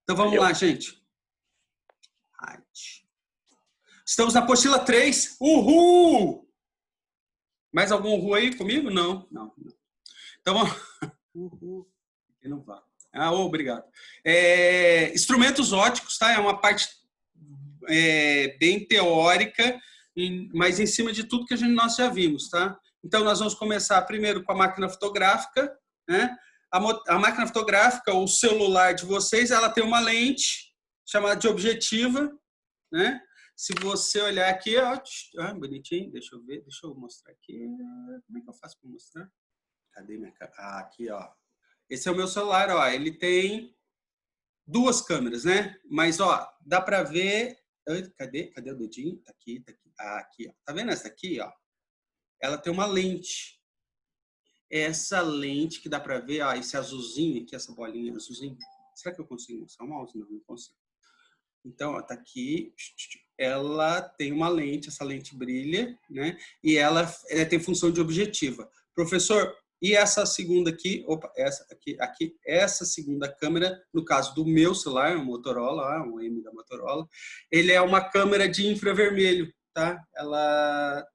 Então vamos lá, gente. Estamos na apostila 3. Uhul! Mais algum uhul aí comigo? Não. Então vamos. Uhul. Não vá. Obrigado. Instrumentos óticos, tá? É uma parte bem teórica, mas em cima de tudo que nós já vimos, tá? Então nós vamos começar primeiro com a máquina fotográfica, né? A máquina fotográfica, o celular de vocês, ela tem uma lente chamada de objetiva, né? Se você olhar aqui, ó, bonitinho, deixa eu ver, deixa eu mostrar aqui. Como é que eu faço para mostrar? Cadê minha câmera? Aqui, ó. Esse é o meu celular, ó. Ele tem duas câmeras, né? Mas, ó, dá para ver. Cadê o dedinho? Tá aqui. Aqui, ó. Tá vendo essa aqui, ó? Ela tem uma lente. Essa lente que dá para ver, ó, esse azulzinho aqui, essa bolinha azulzinha. Será que eu consigo mostrar o mouse? Não consigo. Então, ó, tá aqui. Ela tem uma lente, essa lente brilha, né? E ela tem função de objetiva. Professor, e essa segunda aqui, essa segunda câmera, no caso do meu celular, um Motorola, um M da Motorola, ele é uma câmera de infravermelho, tá? Ela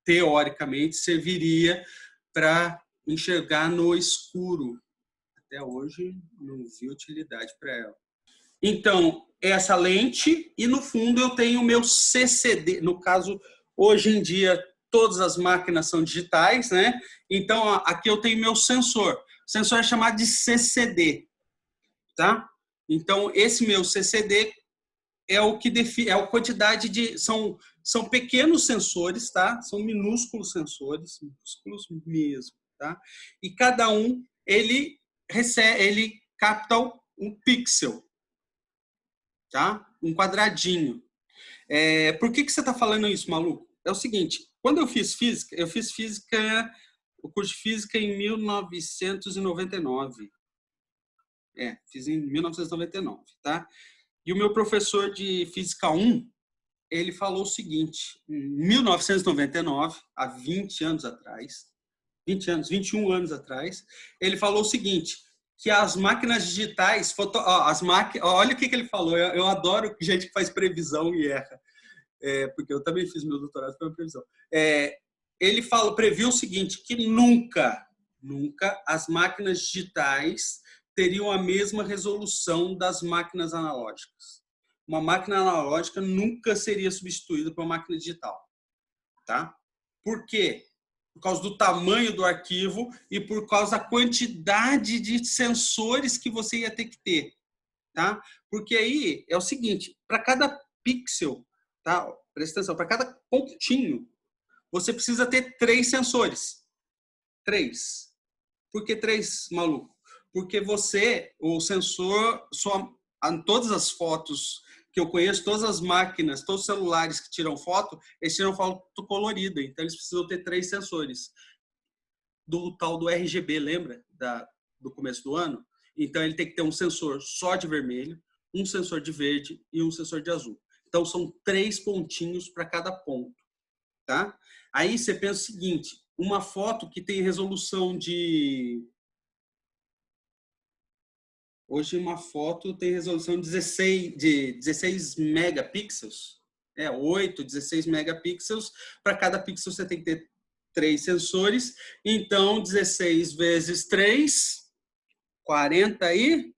teoricamente serviria para enxergar no escuro. Até hoje não vi utilidade para ela. Então, essa lente, e no fundo eu tenho o meu CCD. No caso, hoje em dia, todas as máquinas são digitais, né? Então, ó, aqui eu tenho meu sensor. O sensor é chamado de CCD, tá? Então, esse meu CCD é o que define, é a quantidade de... São pequenos sensores, tá? São minúsculos sensores, minúsculos mesmo, tá? E cada um, ele capta um pixel, tá? Um quadradinho. Por que você está falando isso, maluco? É o seguinte, quando eu fiz física, o curso de física em 1999. Fiz em 1999, tá? E o meu professor de Física 1, ele falou o seguinte, em 1999, há 20 anos atrás, 21 anos atrás, ele falou o seguinte, que as máquinas digitais, olha o que ele falou, eu adoro gente que faz previsão e erra, porque eu também fiz meu doutorado pela previsão. Ele previu o seguinte, que nunca as máquinas digitais teriam a mesma resolução das máquinas analógicas. Uma máquina analógica nunca seria substituída por uma máquina digital. Tá? Por quê? Por causa do tamanho do arquivo e por causa da quantidade de sensores que você ia ter que ter. Tá? Porque aí é o seguinte, para cada pixel, tá? Presta atenção, para cada pontinho, você precisa ter 3 sensores. 3. Por que 3, maluco? Porque o sensor, todas as fotos que eu conheço, todas as máquinas, todos os celulares que tiram foto, eles tiram foto colorida. Então, eles precisam ter 3 sensores. Do tal do RGB, lembra? Do começo do ano? Então, ele tem que ter um sensor só de vermelho, um sensor de verde e um sensor de azul. Então, são 3 pontinhos para cada ponto. Tá? Aí, você pensa o seguinte, uma foto que tem resolução de... Hoje, uma foto tem resolução de 16 megapixels. 8, 16 megapixels. Para cada pixel, você tem que ter 3 sensores. Então, 16 vezes 3, 48?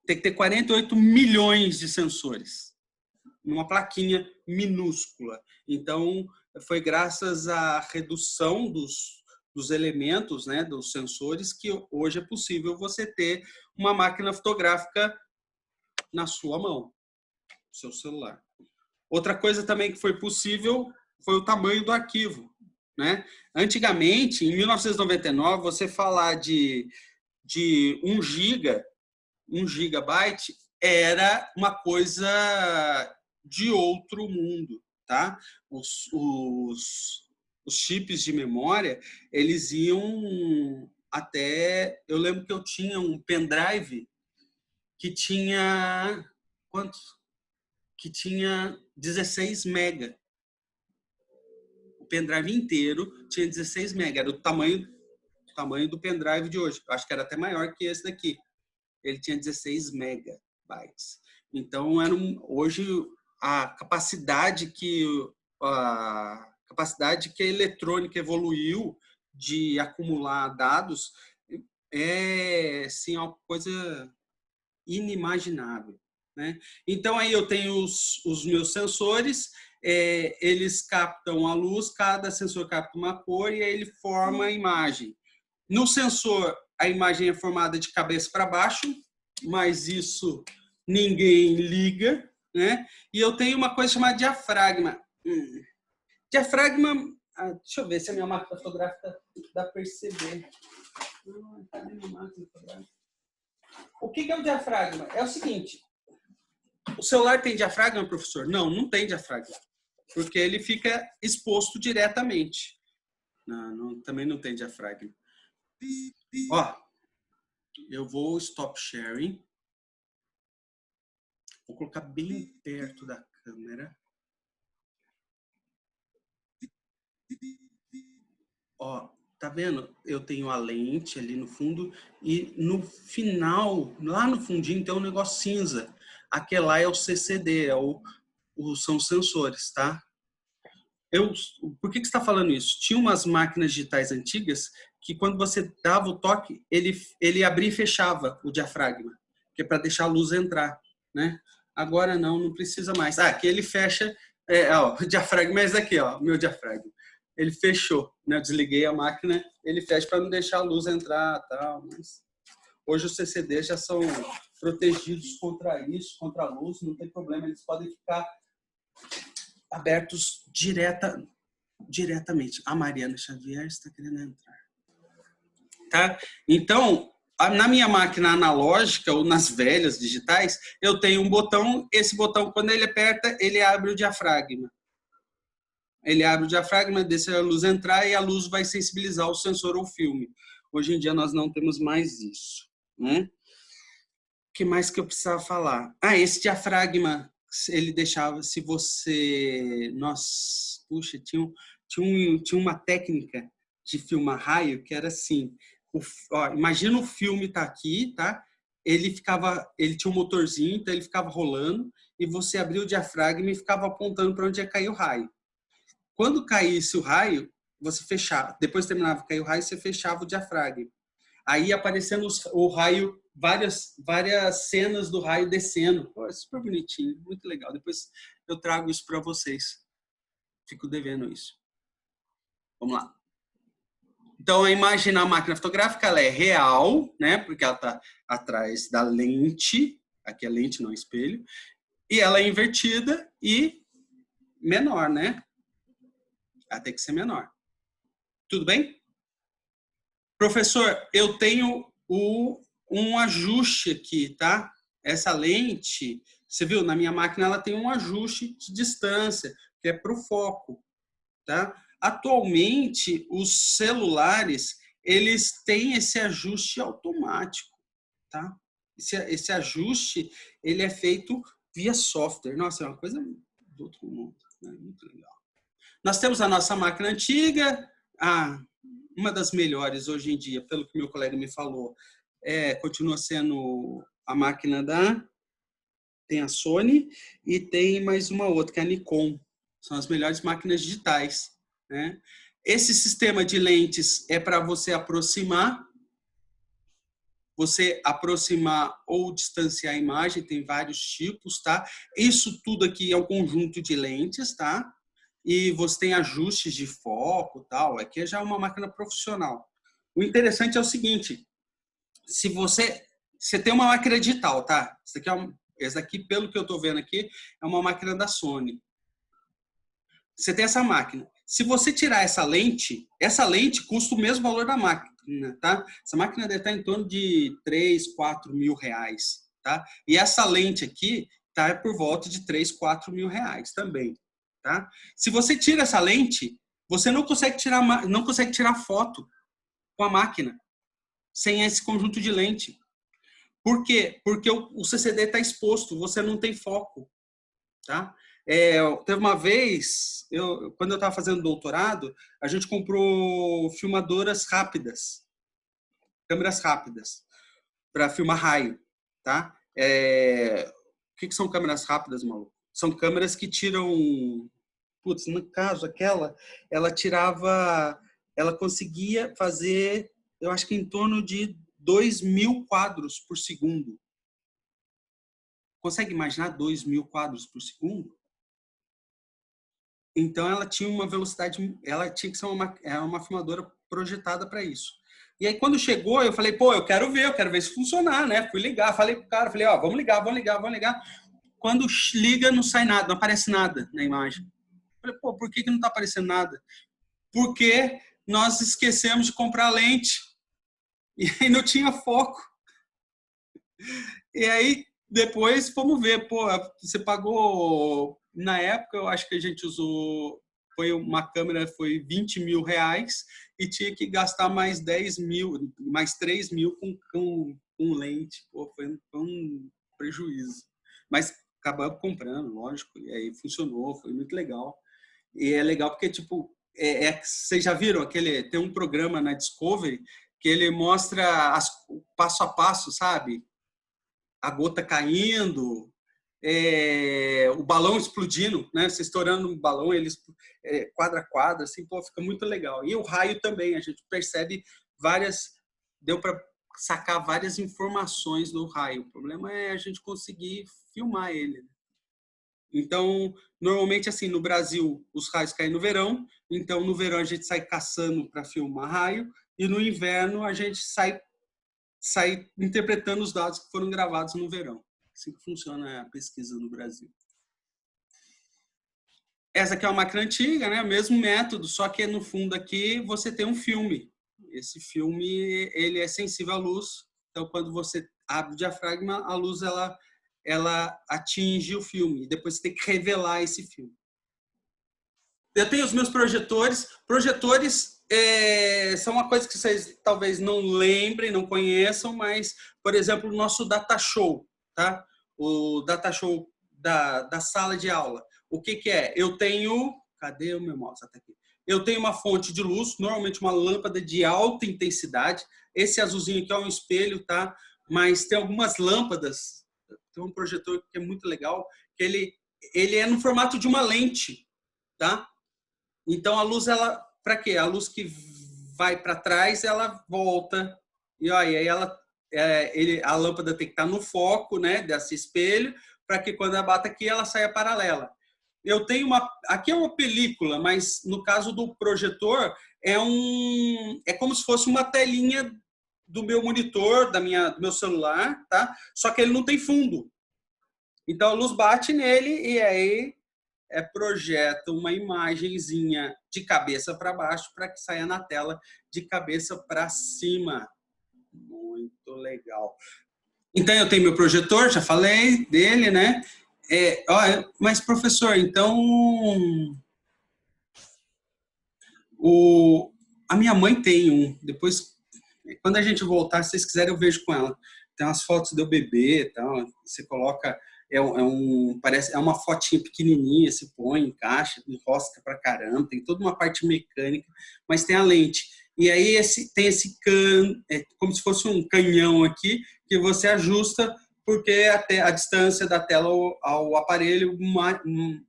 Tem que ter 48 milhões de sensores. Numa plaquinha minúscula. Então, foi graças à redução dos elementos, né, dos sensores, que hoje é possível você ter uma máquina fotográfica na sua mão, no seu celular. Outra coisa também que foi possível foi o tamanho do arquivo, né? Antigamente, em 1999, você falar de 1 gigabyte era uma coisa de outro mundo, tá? Os chips de memória, eles iam até... Eu lembro que eu tinha um pendrive que tinha... Quantos? Que tinha 16 mega. O pendrive inteiro tinha 16 mega. Era o tamanho tamanho do pendrive de hoje. Eu acho que era até maior que esse daqui. Ele tinha 16 megabytes. Então, hoje, a capacidade que a eletrônica evoluiu de acumular dados é, sim, uma coisa inimaginável, né? Então, aí eu tenho os meus sensores, eles captam a luz, cada sensor capta uma cor e aí ele forma a imagem. No sensor, a imagem é formada de cabeça para baixo, mas isso ninguém liga, né? E eu tenho uma coisa chamada diafragma. Diafragma, deixa eu ver se a minha máquina fotográfica dá para perceber. Cadê minha máquina fotográfica? O que é o diafragma? É o seguinte, o celular tem diafragma, professor? Não, não tem diafragma, porque ele fica exposto diretamente. Também não tem diafragma. Ó, eu vou stop sharing. Vou colocar bem perto da câmera. Ó, tá vendo? Eu tenho a lente ali no fundo e no final, lá no fundinho, tem um negócio cinza. Aquele lá é o CCD, são os sensores, tá? Por que você está falando isso? Tinha umas máquinas digitais antigas que quando você dava o toque, ele abria e fechava o diafragma, que é para deixar a luz entrar, né? Agora não precisa mais. Aqui ele fecha, o diafragma é esse aqui, ó, meu diafragma. Ele fechou, né? Eu desliguei a máquina, ele fecha para não deixar a luz entrar, tal. Mas hoje os CCDs já são protegidos contra isso, contra a luz, não tem problema, eles podem ficar abertos diretamente. A Mariana Xavier está querendo entrar. Tá? Então, na minha máquina analógica ou nas velhas digitais, eu tenho um botão, esse botão, quando ele aperta, ele abre o diafragma. Ele abre o diafragma, deixa a luz entrar e a luz vai sensibilizar o sensor ou filme. Hoje em dia nós não temos mais isso, né? O que mais que eu precisava falar? Esse diafragma, ele deixava, se você... Nossa, puxa, tinha uma técnica de filmar raio que era assim, imagina o filme tá aqui, tá? Ele tinha um motorzinho, então ele ficava rolando e você abria o diafragma e ficava apontando para onde ia cair o raio. Quando caísse o raio, você fechava. Depois terminava de cair o raio, você fechava o diafragma. Aí aparecendo o raio, várias cenas do raio descendo. Pô, é super bonitinho, muito legal. Depois eu trago isso para vocês. Fico devendo isso. Vamos lá. Então, a imagem na máquina fotográfica ela é real, né? Porque ela está atrás da lente. Aqui é lente, não é espelho. E ela é invertida e menor, né? Ela tem que ser menor. Tudo bem? Professor, eu tenho um ajuste aqui, tá? Essa lente, você viu, na minha máquina ela tem um ajuste de distância, que é para o foco, tá? Atualmente, os celulares, eles têm esse ajuste automático, tá? Esse ajuste, ele é feito via software. Nossa, é uma coisa do outro mundo, né? Muito legal. Nós temos a nossa máquina antiga, uma das melhores hoje em dia, pelo que meu colega me falou, continua sendo a máquina tem a Sony e tem mais uma outra, que é a Nikon. São as melhores máquinas digitais, né? Esse sistema de lentes é para você aproximar ou distanciar a imagem, tem vários tipos, tá? Isso tudo aqui é um conjunto de lentes, tá? E você tem ajustes de foco, tal. Aqui já é uma máquina profissional. O interessante é o seguinte: se você tem uma máquina digital, tá? Essa aqui, pelo que eu estou vendo aqui, é uma máquina da Sony. Você tem essa máquina. Se você tirar essa lente custa o mesmo valor da máquina, tá? Essa máquina deve estar em torno de 3, 4 mil reais, tá? E essa lente aqui tá por volta de 3, 4 mil reais também, tá? Se você tira essa lente, você não consegue tirar foto com a máquina sem esse conjunto de lente. Por quê? Porque o CCD está exposto, você não tem foco, tá? Teve uma vez, quando eu estava fazendo doutorado, a gente comprou filmadoras rápidas, câmeras rápidas para filmar raio, tá? O que são câmeras rápidas, maluco? São câmeras que tiram... Putz, no caso, ela conseguia fazer, eu acho que em torno de 2.000 quadros por segundo. Consegue imaginar 2.000 quadros por segundo? Então, ela tinha uma velocidade, ela tinha que ser uma filmadora projetada para isso. E aí, quando chegou, eu falei, pô, eu quero ver se funcionar, né? Fui ligar, falei pro cara, falei, ó, vamos ligar. Quando liga, não sai nada, não aparece nada na imagem. Eu falei, pô, por que não tá aparecendo nada? Porque nós esquecemos de comprar lente. E aí não tinha foco. E aí, depois, fomos ver, pô, você pagou... Na época, eu acho que a gente usou... Uma câmera, foi R$20.000 e tinha que gastar mais 10.000, mais 3.000 com lente. Pô, foi um prejuízo. Mas acabamos comprando, lógico, e aí funcionou, foi muito legal. E é legal porque, tipo, vocês já viram tem um programa na Discovery que ele mostra o passo a passo, sabe? A gota caindo, o balão explodindo, né? Você estourando um balão, ele quadra a quadra, assim, pô, fica muito legal. E o raio também, a gente percebe deu para sacar várias informações do raio. O problema é a gente conseguir filmar ele. Então, normalmente, assim, no Brasil, os raios caem no verão. Então, no verão, a gente sai caçando para filmar raio. E no inverno, a gente sai interpretando os dados que foram gravados no verão. Assim que funciona a pesquisa no Brasil. Essa aqui é uma máquina antiga, né? Mesmo método, só que no fundo aqui você tem um filme. Esse filme, ele é sensível à luz. Então, quando você abre o diafragma, a luz ela atinge o filme. E depois você tem que revelar esse filme. Eu tenho os meus projetores. Projetores são uma coisa que vocês talvez não lembrem, não conheçam, mas, por exemplo, o nosso data show, tá? O data show da sala de aula. O que é? Eu tenho... Cadê o meu mouse? Até aqui. Eu tenho uma fonte de luz, normalmente uma lâmpada de alta intensidade. Esse azulzinho aqui é um espelho, tá? Mas tem algumas lâmpadas. Tem um projetor que é muito legal, que ele é no formato de uma lente, tá? Então, a luz, ela... Para quê? A luz que vai para trás, ela volta. E aí a lâmpada tem que estar no foco, né, desse espelho, para que quando ela bata aqui, ela saia paralela. Eu tenho aqui é uma película, mas no caso do projetor, é como se fosse uma telinha do meu monitor, do meu celular, tá? Só que ele não tem fundo. Então, a luz bate nele e aí projeta uma imagenzinha de cabeça para baixo para que saia na tela de cabeça para cima. Muito legal. Então, eu tenho meu projetor, já falei dele, né? Mas, professor, então... A minha mãe tem um. Depois, quando a gente voltar, se vocês quiserem, eu vejo com ela. Tem umas fotos do bebê e tal. Você coloca... parece uma fotinha pequenininha, se põe, encaixa, enrosca pra caramba, tem toda uma parte mecânica, mas tem a lente. E aí tem esse como se fosse um canhão aqui, que você ajusta, porque até a distância da tela ao aparelho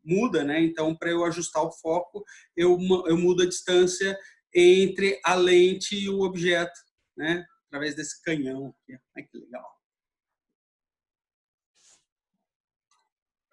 muda, né? Então, para eu ajustar o foco, eu mudo a distância entre a lente e o objeto, né? Através desse canhão aqui. Ai, que legal.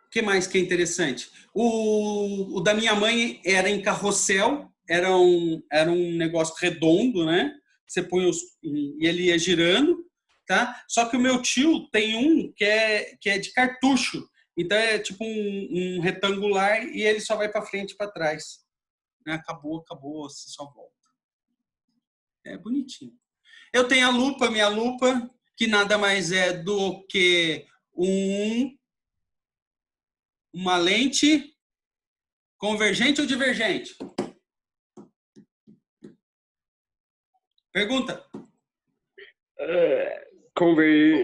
O que mais que é interessante? O da minha mãe era em carrossel, era um negócio redondo, né? Você põe e ele ia girando, tá? Só que o meu tio tem um que é de cartucho, então é tipo um retangular e ele só vai para frente e para trás. Acabou, você só volta. É bonitinho. Eu tenho minha lupa, que nada mais é do que uma lente convergente ou divergente? Pergunta.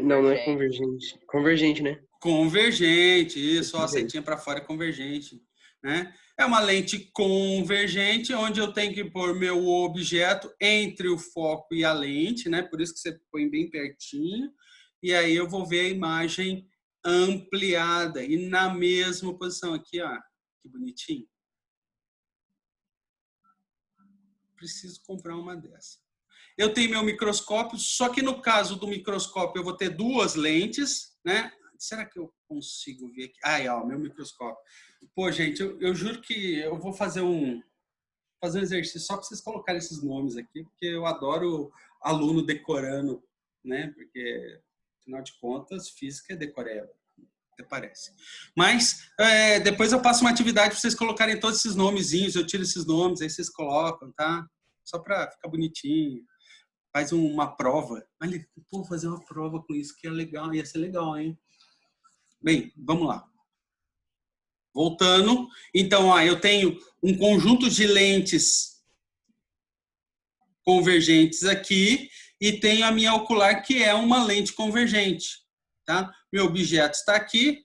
Não é convergente. Convergente, né? Convergente, isso. A setinha para fora é convergente. né? É uma lente convergente, onde eu tenho que pôr meu objeto entre o foco e a lente, né? Por isso que você põe bem pertinho. E aí eu vou ver a imagem ampliada e na mesma posição aqui, ó. Que bonitinho. Preciso comprar uma dessa. Eu tenho meu microscópio, só que no caso do microscópio eu vou ter duas lentes, né? Será que eu consigo ver aqui? Ah, ó, meu microscópio. Pô, gente, eu juro que eu vou fazer um exercício só para vocês colocarem esses nomes aqui, porque eu adoro aluno decorando, né? Porque, afinal de contas, física é decoreba, até parece. Mas depois eu passo uma atividade para vocês colocarem todos esses nomezinhos, eu tiro esses nomes, aí vocês colocam, tá? Só para ficar bonitinho. Faz uma prova. Olha, vou fazer uma prova com isso, que é legal, ia ser legal, hein? Bem, vamos lá. Voltando, então, ó, eu tenho um conjunto de lentes convergentes aqui e tenho a minha ocular, que é uma lente convergente, tá? Meu objeto está aqui,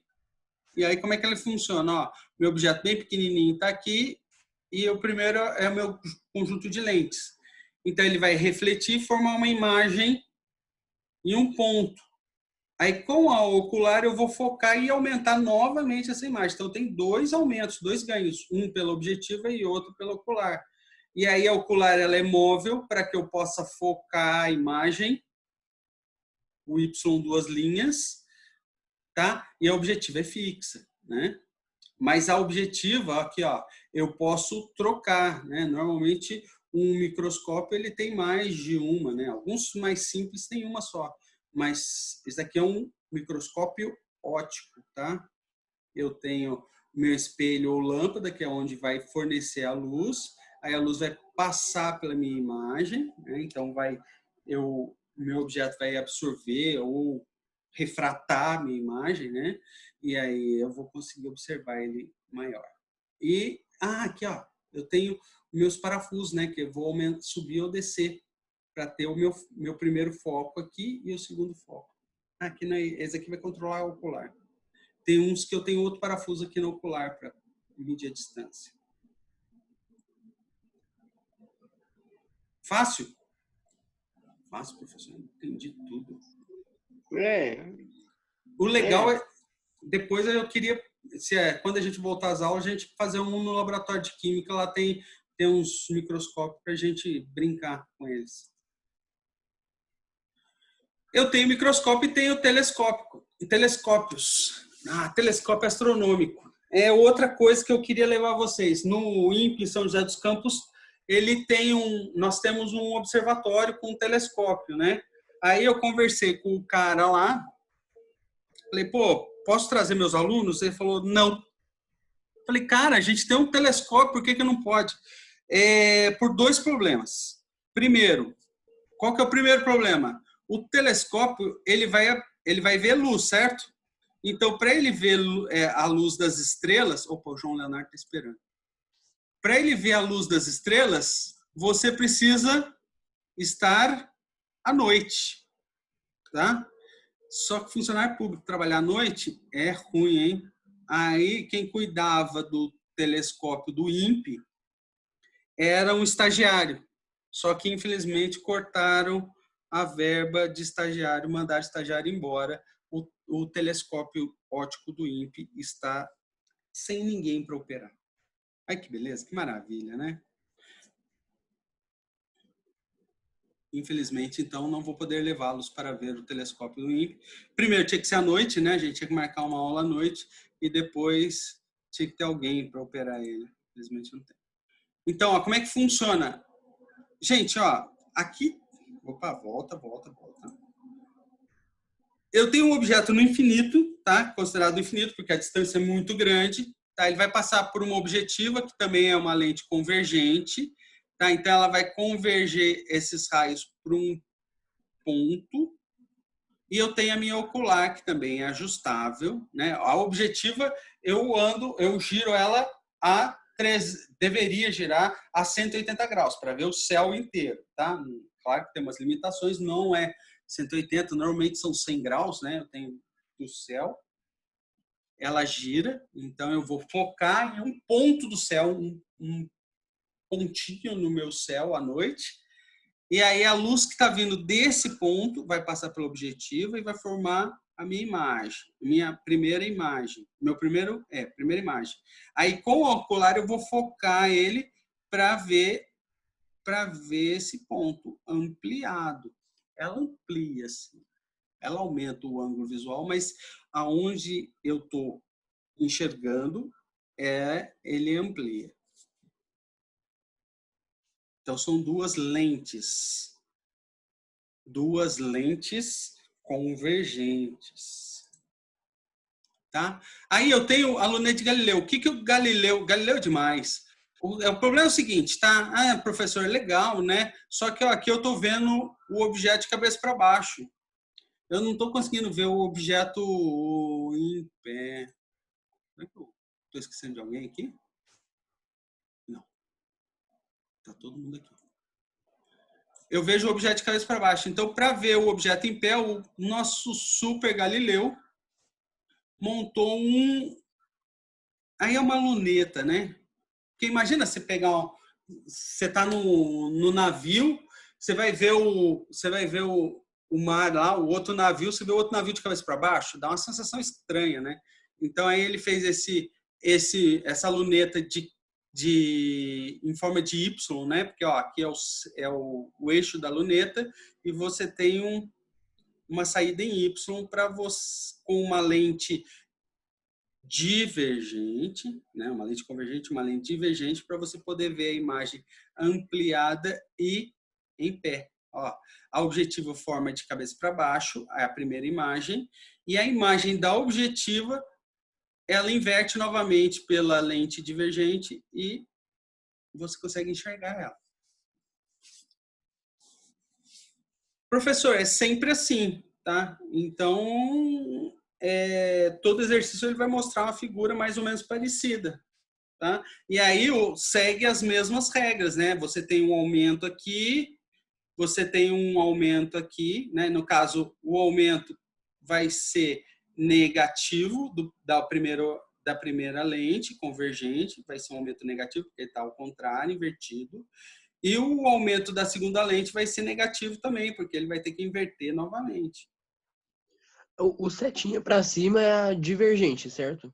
e aí como é que ele funciona? Ó, meu objeto bem pequenininho está aqui, e o primeiro é o meu conjunto de lentes. Então, ele vai refletir e formar uma imagem em um ponto. Aí, com a ocular, eu vou focar e aumentar novamente essa imagem. Então, tem dois aumentos, dois ganhos. Um pela objetiva e outro pela ocular. E aí, a ocular ela é móvel para que eu possa focar a imagem. O Y, duas linhas. Tá? E a objetiva é fixa, né? Mas a objetiva, aqui, ó, eu posso trocar, né? Normalmente, um microscópio ele tem mais de uma, né? Alguns mais simples têm uma só. Mas esse aqui é um microscópio óptico, tá? Eu tenho o meu espelho ou lâmpada, que é onde vai fornecer a luz. Aí a luz vai passar pela minha imagem, né? Então o meu objeto vai absorver ou refratar a minha imagem, né? E aí eu vou conseguir observar ele maior. E aqui, ó, eu tenho meus parafusos, né? Que eu vou subir ou descer para ter o meu primeiro foco aqui e o segundo foco. Aqui, né, esse aqui vai controlar o ocular. Tem uns que eu tenho outro parafuso aqui no ocular para medir a distância. Fácil? Fácil, professor. Entendi tudo. O legal é... Depois eu queria... quando a gente voltar às aulas, a gente fazer um no laboratório de química. Lá tem uns microscópios para a gente brincar com eles. Eu tenho microscópio e tenho telescópios. Telescópio astronômico. É outra coisa que eu queria levar vocês. No INPE São José dos Campos, nós temos um observatório com um telescópio, né? Aí eu conversei com o cara lá, falei, pô, posso trazer meus alunos? Ele falou, não. Falei, cara, a gente tem um telescópio, por que não pode? Por dois problemas. Primeiro, qual que é o primeiro problema? O telescópio, ele vai ver luz, certo? Então, para ele ver a luz das estrelas... Opa, o João Leonardo está esperando. Para ele ver a luz das estrelas, você precisa estar à noite, tá? Só que funcionário público trabalhar à noite é ruim, hein? Aí, quem cuidava do telescópio do INPE era um estagiário. Só que, infelizmente, cortaram a verba de estagiário, mandaram o estagiário embora. O telescópio óptico do INPE está sem ninguém para operar. Ai, que beleza, que maravilha, né? Infelizmente, então, não vou poder levá-los para ver o telescópio do INPE. Primeiro, tinha que ser à noite, né? A gente tinha que marcar uma aula à noite e depois tinha que ter alguém para operar ele. Infelizmente, não tem. Então, ó, como é que funciona? Gente, ó, aqui... Opa, volta. Eu tenho um objeto no infinito, tá? Considerado infinito, porque a distância é muito grande. Tá? Ele vai passar por uma objetiva, que também é uma lente convergente. Tá? Então, ela vai converger esses raios para um ponto. E eu tenho a minha ocular, que também é ajustável. Né? A objetiva, eu giro ela deveria girar a 180 graus, para ver o céu inteiro. Tá? Claro que tem umas limitações, não é 180, normalmente são 100 graus, né? Eu tenho do céu. ela gira, então eu vou focar em um ponto do céu, um pontinho no meu céu à noite, e aí a luz que está vindo desse ponto vai passar pelo objetivo e vai formar a minha imagem, minha primeira imagem, primeira imagem. Aí com o ocular eu vou focar ele para ver esse ponto ampliado. Ela amplia, assim. Ela aumenta o ângulo visual, mas aonde eu estou enxergando, ele amplia. Então, são duas lentes convergentes. Tá? Aí eu tenho a luneta de Galileu. O que o Galileu é demais. O problema é o seguinte, tá? Ah, professor, legal, né? Só que ó, aqui eu estou vendo o objeto de cabeça para baixo. Eu não estou conseguindo ver o objeto em pé. Será que eu estou esquecendo de alguém aqui? Não. Está todo mundo aqui. Eu vejo o objeto de cabeça para baixo. Então, para ver o objeto em pé, o nosso super Galileu montou Aí é uma luneta, né? Porque imagina você pegar... Você está no navio, você vai ver o mar lá, o outro navio, você vê o outro navio de cabeça para baixo, dá uma sensação estranha, né? Então aí ele fez essa luneta em forma de Y, né? Porque ó, aqui é o eixo da luneta e você tem uma saída em Y para você com uma lente divergente, né? Uma lente convergente, uma lente divergente para você poder ver a imagem ampliada e em pé. Ó, a objetiva forma de cabeça para baixo, é a primeira imagem, e a imagem da objetiva ela inverte novamente pela lente divergente e você consegue enxergar ela. Professor, é sempre assim, tá? Então, todo exercício ele vai mostrar uma figura mais ou menos parecida, tá? E aí segue as mesmas regras, né? Você tem um aumento aqui, você tem um aumento aqui, né? No caso, o aumento vai ser negativo da primeira lente convergente, vai ser um aumento negativo, porque está ao contrário, invertido. E o aumento da segunda lente vai ser negativo também, porque ele vai ter que inverter novamente. O setinha para cima é a divergente, certo?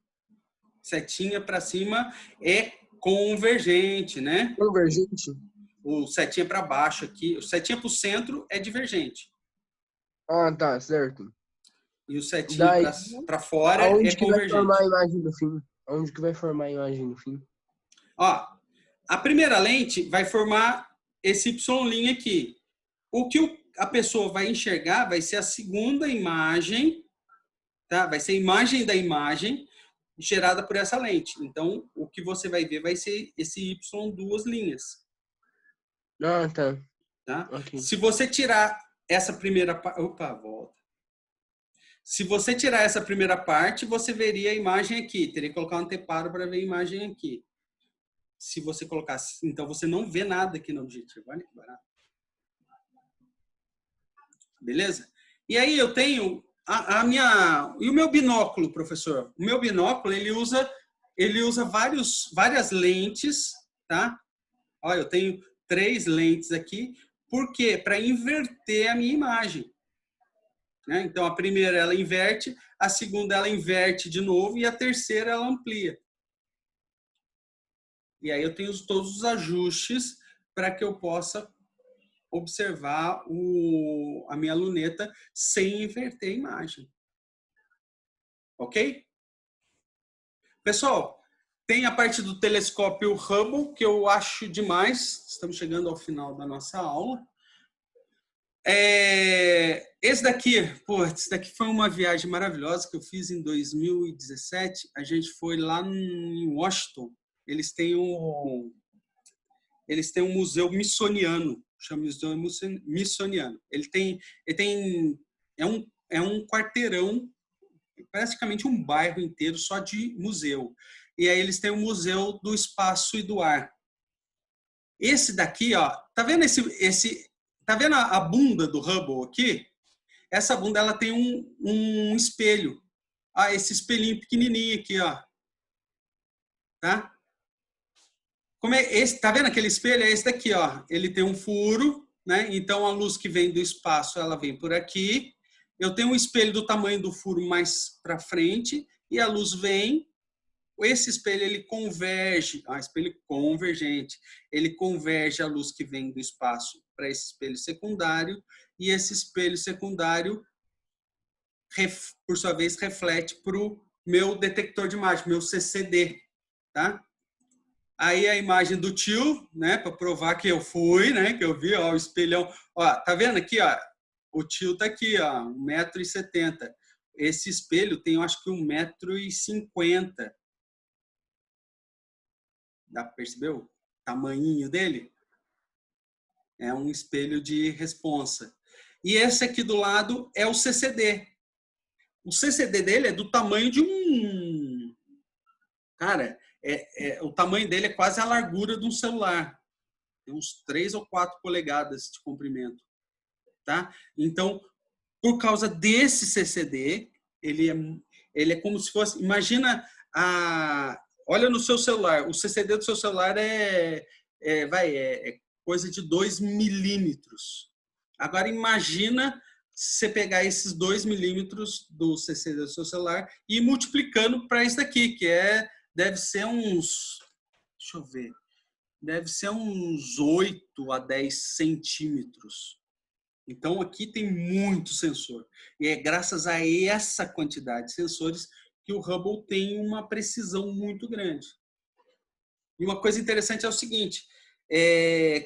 Setinha para cima é convergente, né? Convergente? O setinha para baixo aqui, o setinha para o centro é divergente. Ah, tá, certo. E o setinha para fora aonde é que vai formar convergente. a imagem do fim? Aonde que vai formar a imagem no fim? Ó, a primeira lente vai formar esse Y' aqui. O que a pessoa vai enxergar vai ser a segunda imagem, tá? Vai ser a imagem da imagem gerada por essa lente. Então, o que você vai ver vai ser esse Y duas linhas. Ah, tá. Tá? Okay. Se você tirar essa primeira parte... Opa, volta. Se você tirar essa primeira parte, você veria a imagem aqui. Teria que colocar um anteparo para ver a imagem aqui. Se você colocasse... Então, você não vê nada aqui no objetivo. Olha que barato. Beleza? E aí eu tenho e o meu binóculo, professor? O meu binóculo, ele usa várias lentes, tá? Olha, eu tenho 3 lentes aqui. Por quê? Para inverter a minha imagem. Né? Então, a primeira ela inverte, a segunda ela inverte de novo e a terceira ela amplia. E aí eu tenho todos os ajustes para que eu possa observar a minha luneta sem inverter a imagem. Ok? Pessoal, tem a parte do telescópio Hubble, que eu acho demais. Estamos chegando ao final da nossa aula. Esse daqui foi uma viagem maravilhosa que eu fiz em 2017. A gente foi lá em Washington. Eles têm um museu missoniano, chama Museu Missoniano. É um quarteirão, praticamente um bairro inteiro só de museu. E aí eles têm o Museu do Espaço e do Ar. Esse daqui, ó, tá vendo tá vendo a bunda do Hubble aqui? Essa bunda ela tem um espelho. Ah, esse espelhinho pequenininho aqui, ó. Tá? Como é esse? Tá vendo aquele espelho? É esse daqui, ó. Ele tem um furo, né? Então a luz que vem do espaço, ela vem por aqui. Eu tenho um espelho do tamanho do furo mais para frente e a luz vem. Esse espelho ele converge, espelho convergente. Ele converge a luz que vem do espaço para esse espelho secundário e esse espelho secundário, por sua vez, reflete para o meu detector de imagem, meu CCD, tá? Aí a imagem do tio, né, para provar que eu fui, né, que eu vi, ó, o espelhão. Ó, tá vendo aqui, ó? O tio tá aqui, ó, 1,70 m. Esse espelho tem, eu acho que 1,50 m. Dá para perceber o tamanhinho dele? É um espelho de responsa. E esse aqui do lado é o CCD. O CCD dele é do tamanho de um... Cara, o tamanho dele é quase a largura de um celular. Tem uns 3 ou 4 polegadas de comprimento. Tá? Então, por causa desse CCD, ele é como se fosse... Imagina, olha no seu celular. O CCD do seu celular é coisa de 2 milímetros. Agora, imagina você pegar esses 2 milímetros do CCD do seu celular e ir multiplicando para isso daqui, que deve ser uns... Deixa eu ver. Deve ser uns 8 a 10 centímetros. Então, aqui tem muito sensor. E é graças a essa quantidade de sensores que o Hubble tem uma precisão muito grande. E uma coisa interessante é o seguinte,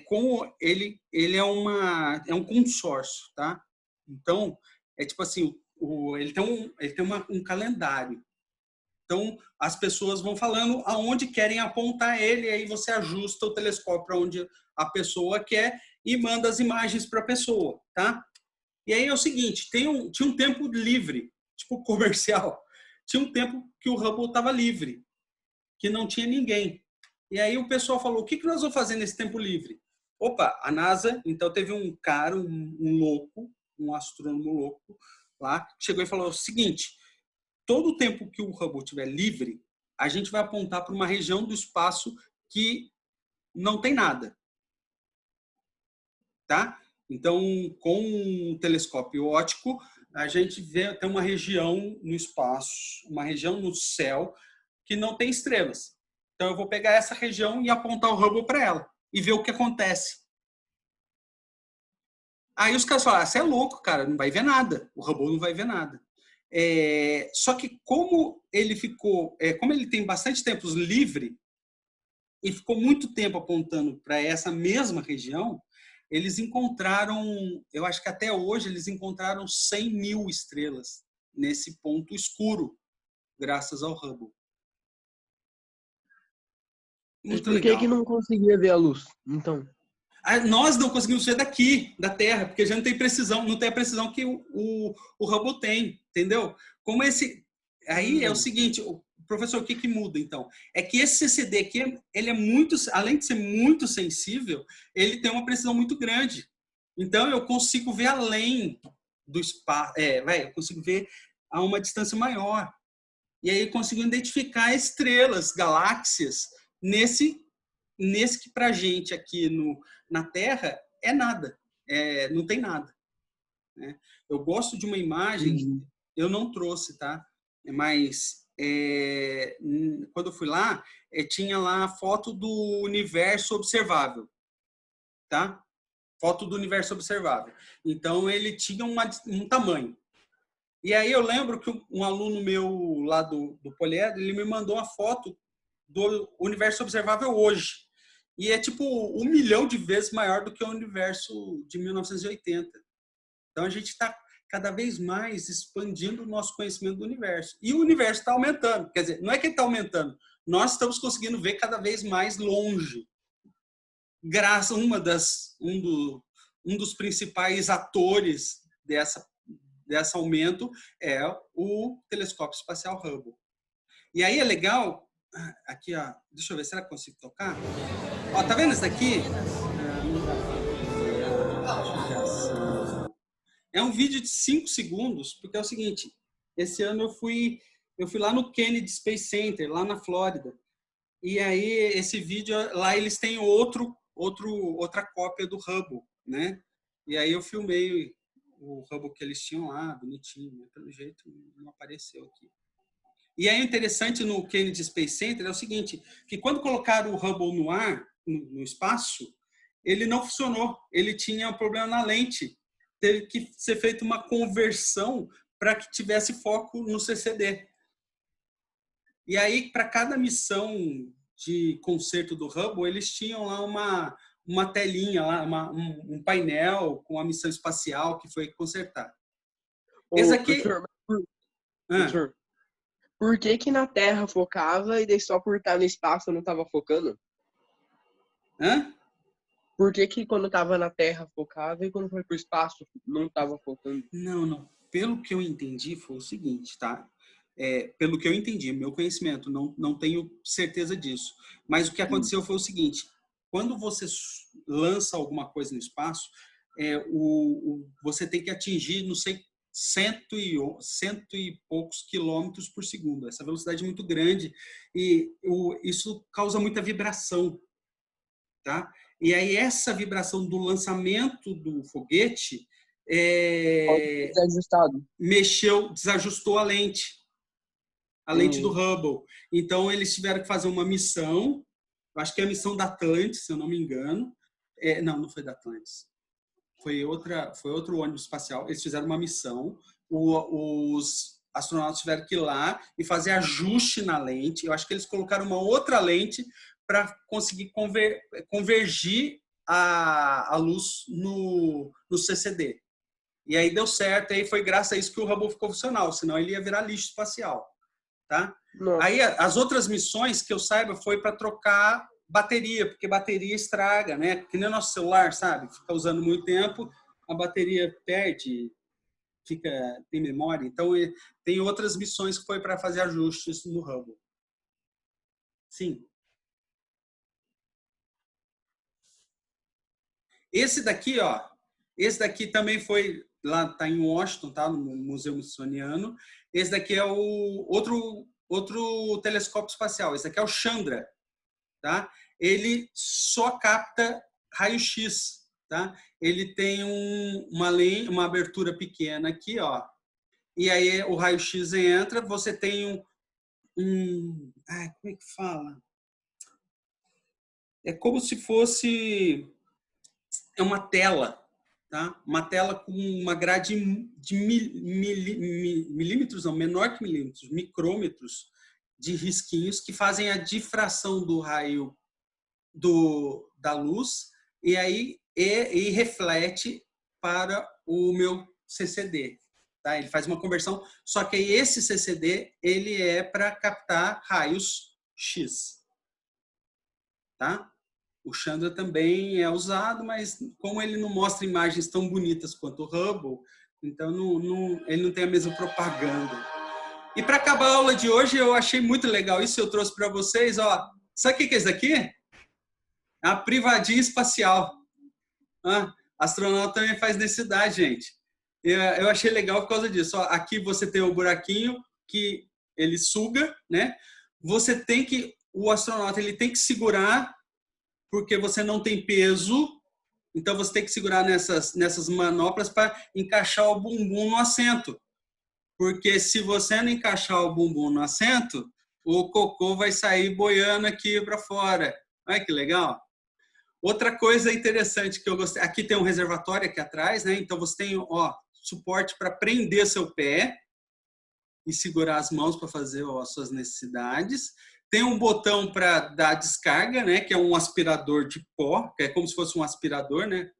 como ele é um consórcio, tá? Então, é tipo assim, ele tem um calendário. Então, as pessoas vão falando aonde querem apontar ele, e aí você ajusta o telescópio para onde a pessoa quer e manda as imagens para a pessoa, tá? E aí é o seguinte, tinha um tempo livre, tipo comercial. Tinha um tempo que o Hubble estava livre, que não tinha ninguém. E aí o pessoal falou, o que nós vamos fazer nesse tempo livre? Opa, a NASA, então teve um cara, um louco, um astrônomo louco lá, que chegou e falou o seguinte, todo o tempo que o Hubble estiver livre, a gente vai apontar para uma região do espaço que não tem nada. Tá? Então, com um telescópio óptico, a gente tem uma região no espaço, uma região no céu que não tem estrelas. Então, eu vou pegar essa região e apontar o Hubble para ela e ver o que acontece. Aí os caras falaram, você é louco, cara, não vai ver nada. O Hubble não vai ver nada. Só que como ele tem bastante tempo livre e ficou muito tempo apontando para essa mesma região, eles encontraram, eu acho que até hoje eles encontraram 100 mil estrelas nesse ponto escuro, graças ao Hubble. Mas Muito por que legal. não conseguia ver a luz, então? Nós não conseguimos ver daqui, da Terra, porque já não tem precisão, não tem a precisão que o Hubble tem, entendeu? Como esse... Aí é o seguinte, professor, o que muda, então? É que esse CCD aqui, ele é muito, além de ser muito sensível, ele tem uma precisão muito grande. Então, eu consigo ver além do espaço, eu consigo ver a uma distância maior. E aí eu consigo identificar estrelas, galáxias, nesse que pra gente aqui na Terra é nada, não tem nada. Né? Eu gosto de uma imagem, eu não trouxe, tá? Mas quando eu fui lá, tinha lá a foto do universo observável, tá? Foto do universo observável. Então ele tinha um tamanho. E aí eu lembro que um aluno meu lá do Poliedro, ele me mandou uma foto do universo observável hoje. E é tipo 1 milhão de vezes maior do que o universo de 1980. Então a gente está cada vez mais expandindo o nosso conhecimento do universo. E o universo está aumentando. Quer dizer, não é que ele está aumentando, nós estamos conseguindo ver cada vez mais longe. Graças a um dos principais atores desse aumento é o telescópio espacial Hubble. E aí é legal, aqui ó, deixa eu ver, será que eu consigo tocar? Ó, tá vendo isso daqui? É um vídeo de 5 segundos, porque é o seguinte, esse ano eu fui Eu fui lá no Kennedy Space Center, lá na Flórida. E aí, esse vídeo, lá eles têm outra cópia do Hubble, né? E aí eu filmei o Hubble que eles tinham lá, bonitinho, né? Pelo jeito não apareceu aqui. E aí, o interessante no Kennedy Space Center é o seguinte, que quando colocaram o Hubble no ar, no espaço, ele não funcionou. Ele tinha um problema na lente. Teve que ser feita uma conversão para que tivesse foco no CCD. E aí, para cada missão de concerto do Hubble, eles tinham lá uma telinha, lá, um painel com a missão espacial que foi consertar. Esse aqui... Professor, por que na Terra focava e daí só por estar no espaço não estava focando? Hã? Por que quando estava na Terra focava e quando foi para o espaço não estava focando? Não. Pelo que eu entendi, foi o seguinte, tá? Pelo que eu entendi, meu conhecimento, não tenho certeza disso. Mas o que aconteceu foi o seguinte, quando você lança alguma coisa no espaço, você tem que atingir, não sei, cento e poucos quilômetros por segundo. Essa velocidade é muito grande e isso causa muita vibração, tá? E aí essa vibração do lançamento do foguete Desajustado. desajustou a lente do Hubble. Então, eles tiveram que fazer uma missão, acho que é a missão da Atlantis, se eu não me engano. Não foi da Atlantis. Foi outro ônibus espacial. Eles fizeram uma missão, os astronautas tiveram que ir lá e fazer ajuste na lente. Eu acho que eles colocaram uma outra lente para conseguir convergir a luz no CCD. E aí deu certo, aí foi graças a isso que o Hubble ficou funcional, senão ele ia virar lixo espacial. Tá? Aí as outras missões que eu saiba foi para trocar bateria, porque bateria estraga, né? Que nem o nosso celular, sabe? Fica usando muito tempo, a bateria perde, tem memória. Então tem outras missões que foi para fazer ajustes no Hubble. Sim. Esse daqui também foi lá, tá em Washington, tá? No Museu Smithsoniano. Esse daqui é o outro telescópio espacial. Esse daqui é o Chandra, tá? Ele só capta raio-x, tá? Ele tem uma abertura pequena aqui, ó. E aí o raio-x entra, você tem como é que fala? É como se fosse uma tela, tá? Uma tela com uma grade de milímetros, não, menor que milímetros, micrômetros de risquinhos que fazem a difração do raio da luz e aí reflete para o meu CCD. Tá? Ele faz uma conversão, só que esse CCD ele é para captar raios X. Tá? O Chandra também é usado, mas como ele não mostra imagens tão bonitas quanto o Hubble, então ele não tem a mesma propaganda. E para acabar a aula de hoje, eu achei muito legal isso, eu trouxe para vocês. Ó, sabe o que é isso aqui? É a privadinha espacial. Astronauta também faz necessidade, gente. Eu achei legal por causa disso. Ó, aqui você tem o buraquinho que ele suga, né? O astronauta ele tem que segurar porque você não tem peso, então você tem que segurar nessas manoplas para encaixar o bumbum no assento. Porque se você não encaixar o bumbum no assento, o cocô vai sair boiando aqui para fora. Olha que legal. Outra coisa interessante que eu gostei, aqui tem um reservatório aqui atrás, né? Então você tem, ó, suporte para prender seu pé e segurar as mãos para fazer as suas necessidades. Tem um botão para dar descarga, né? Que é um aspirador de pó, que é como se fosse um aspirador, né?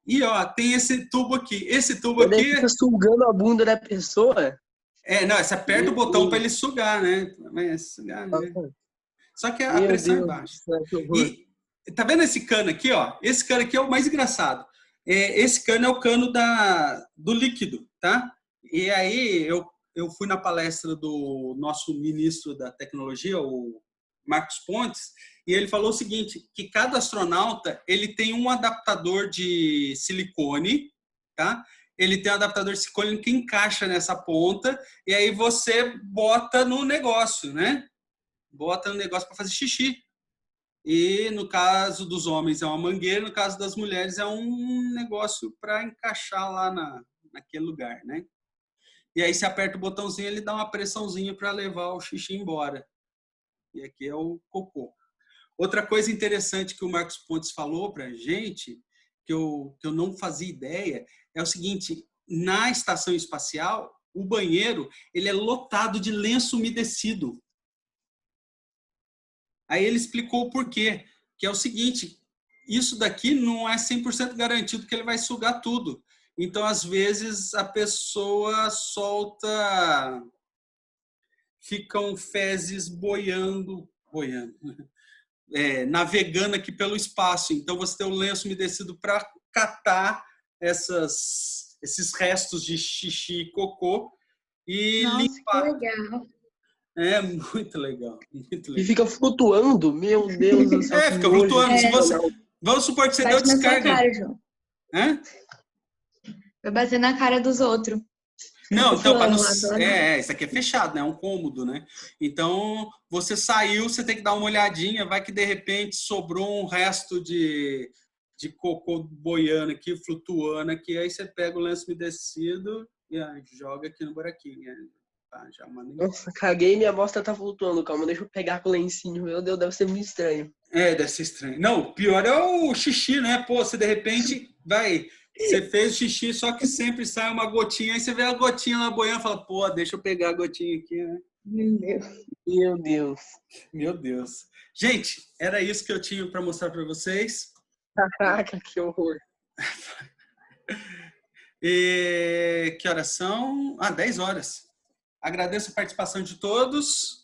E ó, tem esse tubo aqui. Esse tubo aqui. Ele fica sugando a bunda da pessoa? Não, você aperta o botão para ele sugar, né? Sugar, né? Só que a pressão é baixa. E tá vendo esse cano aqui, ó? Esse cano aqui é o mais engraçado. Esse cano é o cano do líquido, tá? E aí eu fui na palestra do nosso ministro da tecnologia, o Marcos Pontes, e ele falou o seguinte, que cada astronauta ele tem um adaptador de silicone, tá? ele tem um adaptador de silicone que encaixa nessa ponta e aí você bota no negócio, né? Bota no negócio para fazer xixi. E no caso dos homens é uma mangueira, no caso das mulheres é um negócio para encaixar lá naquele lugar, né? E aí você aperta o botãozinho, ele dá uma pressãozinha para levar o xixi embora. E aqui é o cocô. Outra coisa interessante que o Marcos Pontes falou para a gente, que eu não fazia ideia, é o seguinte: na estação espacial, o banheiro ele é lotado de lenço umedecido. Aí ele explicou o porquê, que é o seguinte: isso daqui não é 100% garantido que ele vai sugar tudo. Então, às vezes, a pessoa solta, ficam fezes boiando, navegando aqui pelo espaço. Então, você tem o lenço umedecido para catar esses restos de xixi e cocô e Nossa, limpar. que legal. É muito legal, muito E legal. fica flutuando, meu Deus do céu. Fica flutuando. Se você, vamos supor que você deu Bate na sua descarga. cara, João. Hã? Vai bater na cara dos outros. Não, então, para não... Flutuando lá, isso aqui é fechado, né? É um cômodo, né? Então, você saiu, você tem que dar uma olhadinha, vai que de repente sobrou um resto de cocô boiando aqui, flutuando aqui, aí você pega o lenço umedecido e joga aqui no buraquinho. Tá, já manda. Nossa, caguei e minha bosta tá flutuando. Calma, deixa eu pegar com o lencinho. Meu Deus, deve ser muito estranho. Deve ser estranho. Não, o pior é o xixi, né? Pô, você de repente vai... Você fez xixi, só que sempre sai uma gotinha, aí você vê a gotinha lá boiando e fala, pô, deixa eu pegar a gotinha aqui, né? Meu Deus. Meu Deus. Meu Deus. Gente, era isso que eu tinha para mostrar para vocês. Caraca, que horror. E que horas são? 10 horas. Agradeço a participação de todos.